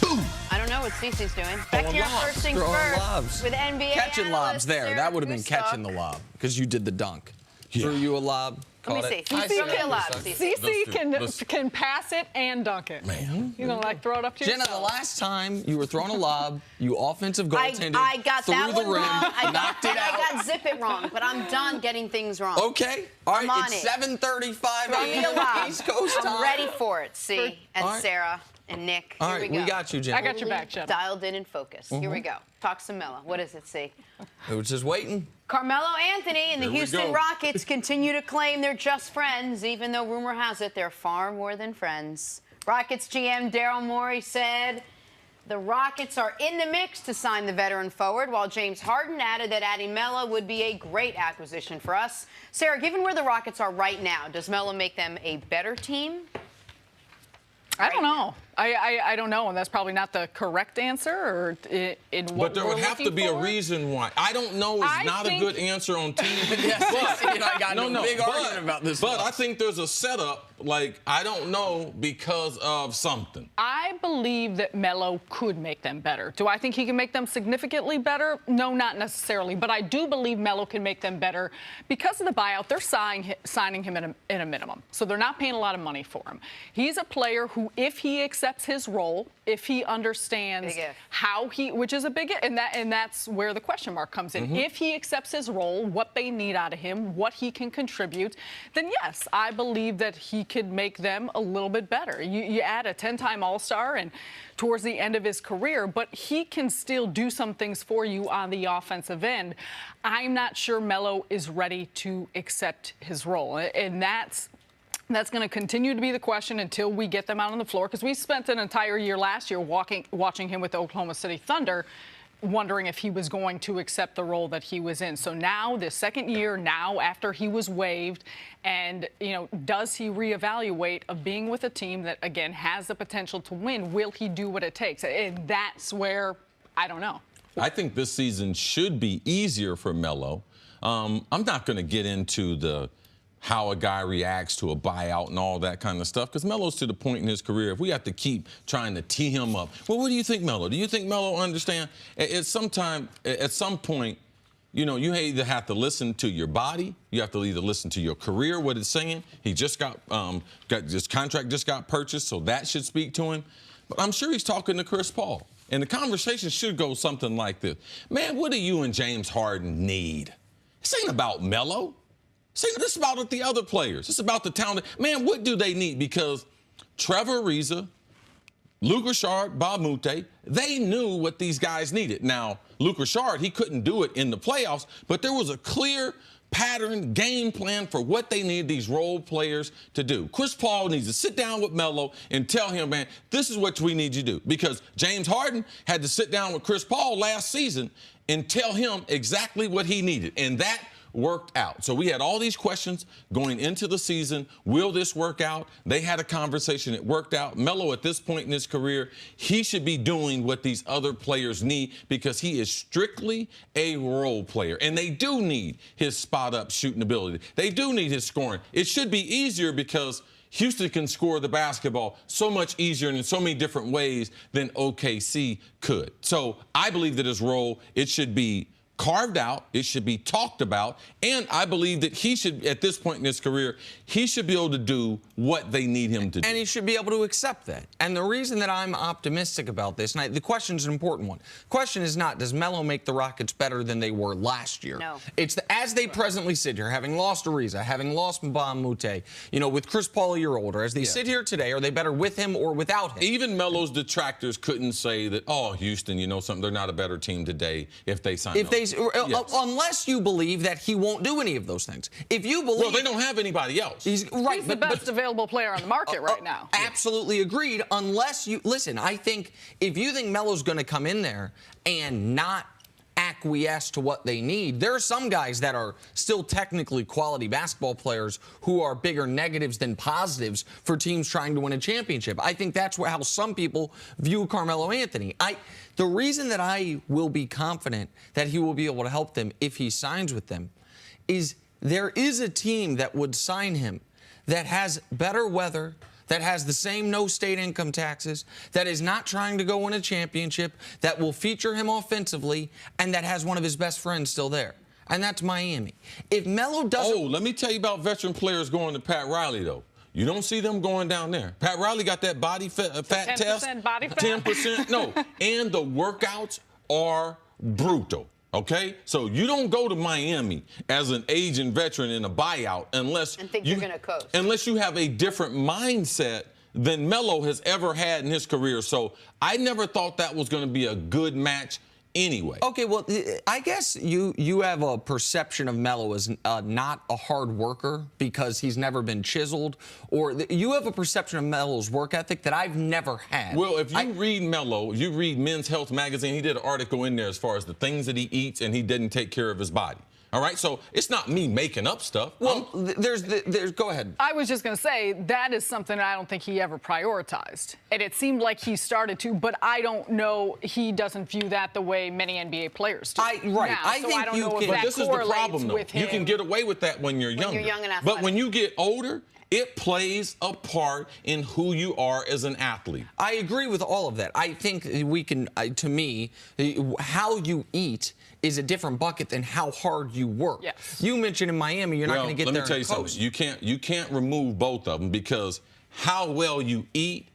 Boom! I don't know what Cece's doing. Back here, First Things First with NBA catching lobs there. Sarah That would have been Gustav. catching the lob because you did the dunk. Threw you a lob. Let me see. Throw me a lob, Cece. Cece can pass it and dunk it. Man. You know, like throw it up to Jenna, yourself. the last time you were throwing a lob, you offensive goaltended, I got through that the one rim, wrong. knocked it out. I got zip it wrong, but I'm done getting things wrong. Okay. All I'm right, on it's it. 7:35 Throw me a a.m. lob. East Coast time. I'm ready for it, see? And All right. Sarah and Nick. All Here right, we go. we got you, Jenna. I got your back, Jenna. Dialed in and focused. Here we go. Talk some Melo. What does it say? It was just waiting. Carmelo Anthony and the Here we Houston go. Rockets continue to claim they're just friends, even though rumor has it they're far more than friends. Rockets GM Daryl Morey said the Rockets are in the mix to sign the veteran forward, while James Harden added that adding Melo would be a great acquisition for us. Sarah, given where the Rockets are right now, does Melo make them a better team? I don't know. I don't know, and that's probably not the correct answer. Or in what But there we're would have to looking be a for. reason why. I don't know is I not a think- good answer on TV. Yes, you know, I got no big but- argument about this But one. I think there's a setup, like, I don't know because of something. I believe that Melo could make them better. Do I think he can make them significantly better? No, not necessarily. But I do believe Melo can make them better because of the buyout. They're signing him in a minimum. So they're not paying a lot of money for him. He's a player who, if he accepts his role, if he understands Big if. how he, which is a big if, and that's where the question mark comes in. If he accepts his role, what they need out of him, what he can contribute, then yes, I believe that he could make them a little bit better. You add a 10-time All-Star and towards the end of his career, but he can still do some things for you on the offensive end. I'm not sure Melo is ready to accept his role, and that's going to continue to be the question until we get them out on the floor, because we spent an entire year last year watching him with the Oklahoma City Thunder, wondering if he was going to accept the role that he was in. So now, this second year, now after he was waived, and, you know, does he reevaluate of being with a team that, again, has the potential to win? Will he do what it takes? And that's where, I don't know. I think this season should be easier for Melo. I'm not going to get into how a guy reacts to a buyout and all that kind of stuff, because Melo's to the point in his career, if we have to keep trying to tee him up, well, what do you think, Melo? Do you think Melo understand? At some point, you know, you either have to listen to your body, you have to either listen to your career, what it's saying. He just got his contract just got purchased, so that should speak to him. But I'm sure he's talking to Chris Paul, and the conversation should go something like this: man, what do you and James Harden need? This ain't about Melo. This is about the other players. It's about the talent. Man, what do they need? Because Trevor Ariza, Luke Richard, Bob Moute, they knew what these guys needed. Now, Luke Richard, he couldn't do it in the playoffs, but there was a clear pattern, game plan for what they need these role players to do. Chris Paul needs to sit down with Melo and tell him, man, this is what we need you to do. Because James Harden had to sit down with Chris Paul last season and tell him exactly what he needed. And that worked out. So we had all these questions going into the season. Will this work out? They had a conversation. It worked out. Melo, at this point in his career, he should be doing what these other players need, because he is strictly a role player. And they do need his spot-up shooting ability. They do need his scoring. It should be easier because Houston can score the basketball so much easier and in so many different ways than OKC could. So I believe that his role, it should be carved out, it should be talked about, and I believe that he should, at this point in his career, he should be able to do what they need him to do. And he should be able to accept that. And the reason that I'm optimistic about this, and the question is an important one. The question is not, does Melo make the Rockets better than they were last year? No. It's as they presently sit here, having lost Ariza, having lost Mbah Moute, with Chris Paul a year older, as they sit here today, are they better with him or without him? Even Melo's detractors couldn't say that, oh, Houston, something, they're not a better team today if they sign Melo. Unless you believe that he won't do any of those things. If you believe... Well, they don't have anybody else. He's the best available player on the market right now. Absolutely agreed. Unless you... Listen, I think if you think Melo's going to come in there and not acquiesce to what they need, there are some guys that are still technically quality basketball players who are bigger negatives than positives for teams trying to win a championship. I think that's how some people view Carmelo Anthony. The reason that I will be confident that he will be able to help them if he signs with them is there is a team that would sign him that has better weather, that has the same no state income taxes, that is not trying to go win a championship, that will feature him offensively, and that has one of his best friends still there. And that's Miami. If Melo doesn't... Oh, let me tell you about veteran players going to Pat Riley, though. You don't see them going down there. Pat Riley got that body fat test. 10% body fat? 10%. No. And the workouts are brutal. Okay? So you don't go to Miami as an aging veteran in a buyout unless you're going to coast. Unless you have a different mindset than Melo has ever had in his career. So I never thought that was going to be a good match anyway. Okay, well, I guess you have a perception of Melo as not a hard worker because he's never been chiseled, or you have a perception of Melo's work ethic that I've never had. Well, if you read Melo, you read Men's Health magazine, he did an article in there as far as the things that he eats, and he didn't take care of his body. All right, so it's not me making up stuff. Well, go ahead. I was just going to say that is something I don't think he ever prioritized. And it seemed like he started to, but I don't know, he doesn't view that the way many NBA players do. Right. Now, I so think I don't you know can. if But that this is the problem, though. with him. You can get away with that when you're younger. you're young and but when athletic. you get older, it plays a part in who you are as an athlete. I agree with all of that. I think we can, to me, how you eat is a different bucket than how hard you work. Yes. You mentioned in Miami, you're not going to get there. Let me tell you something. You can't remove both of them because how well you eat,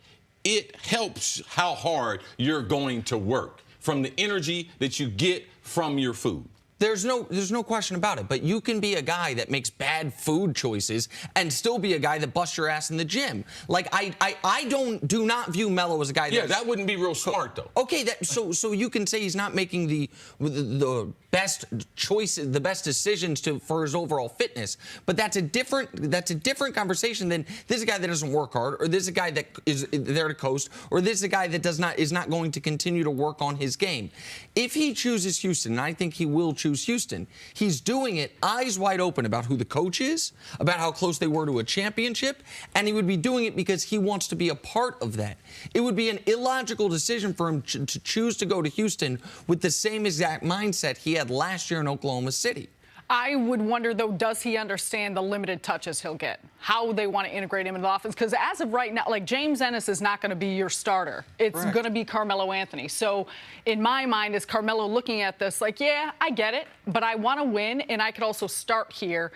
it helps how hard you're going to work from the energy that you get from your food. There's no question about it. But you can be a guy that makes bad food choices and still be a guy that busts your ass in the gym. Like I do not view Melo as a guy. That wouldn't be real smart though. Okay, so you can say he's not making the best choices, the best decisions for his overall fitness. But that's a different conversation than this is a guy that doesn't work hard, or this is a guy that is there to coast, or this is a guy that is not going to continue to work on his game. If he chooses Houston, and I think he will choose Houston, he's doing it eyes wide open about who the coach is, about how close they were to a championship, and he would be doing it because he wants to be a part of that. It would be an illogical decision for him to choose to go to Houston with the same exact mindset he had last year in Oklahoma City. I would wonder, though, does he understand the limited touches he'll get? How they want to integrate him into the offense? Because as of right now, like, James Ennis is not going to be your starter. It's going to be Carmelo Anthony. So in my mind, is Carmelo looking at this like, yeah, I get it, but I want to win, and I could also start here.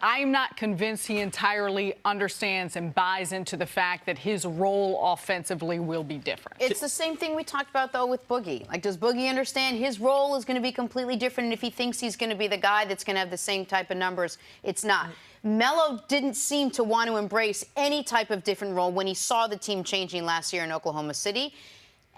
I'm not convinced he entirely understands and buys into the fact that his role offensively will be different. It's the same thing we talked about, though, with Boogie. Like, does Boogie understand his role is going to be completely different, and if he thinks he's going to be the guy that's going to have the same type of numbers, it's not. Melo didn't seem to want to embrace any type of different role when he saw the team changing last year in Oklahoma City,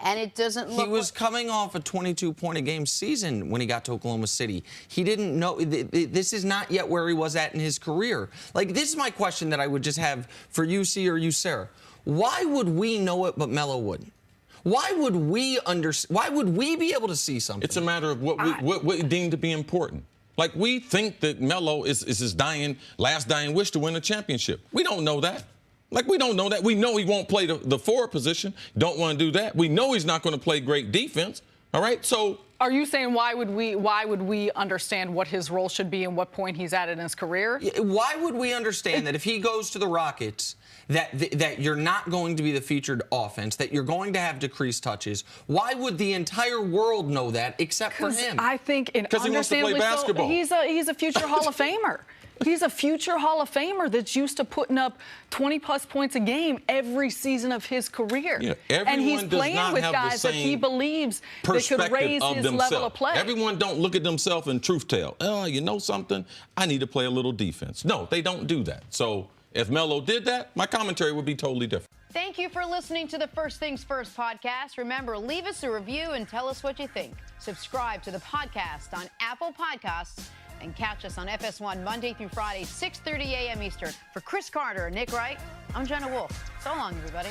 and it doesn't look. He was coming off a 22-point-a-game season when he got to Oklahoma City. He didn't know. This is not yet where he was at in his career. Like, this is my question that I would just have for you, C, or you, Sarah. Why would we know it but Melo wouldn't? Why would we be able to see something? It's a matter of what we deem to be important. Like, we think that Melo is his last dying wish to win a championship. We don't know that. Like, we don't know that. We know he won't play the forward position. Don't want to do that. We know he's not going to play great defense. All right? So Are you saying why would we understand what his role should be and what point he's at in his career? Why would we understand that if he goes to the Rockets, that you're not going to be the featured offense, that you're going to have decreased touches? Why would the entire world know that except for him? I think, because he wants to play basketball. He's a future Hall of Famer. He's a future Hall of Famer that's used to putting up 20-plus points a game every season of his career. Yeah, and he's playing with guys that he believes that could raise his level of play. Everyone don't look at themselves and truth tell. Oh, you know something? I need to play a little defense. No, they don't do that. So if Melo did that, my commentary would be totally different. Thank you for listening to the First Things First podcast. Remember, leave us a review and tell us what you think. Subscribe to the podcast on Apple Podcasts and catch us on FS1 Monday through Friday, 6:30 a.m. Eastern. For Cris Carter and Nick Wright, I'm Jenna Wolfe. So long, everybody.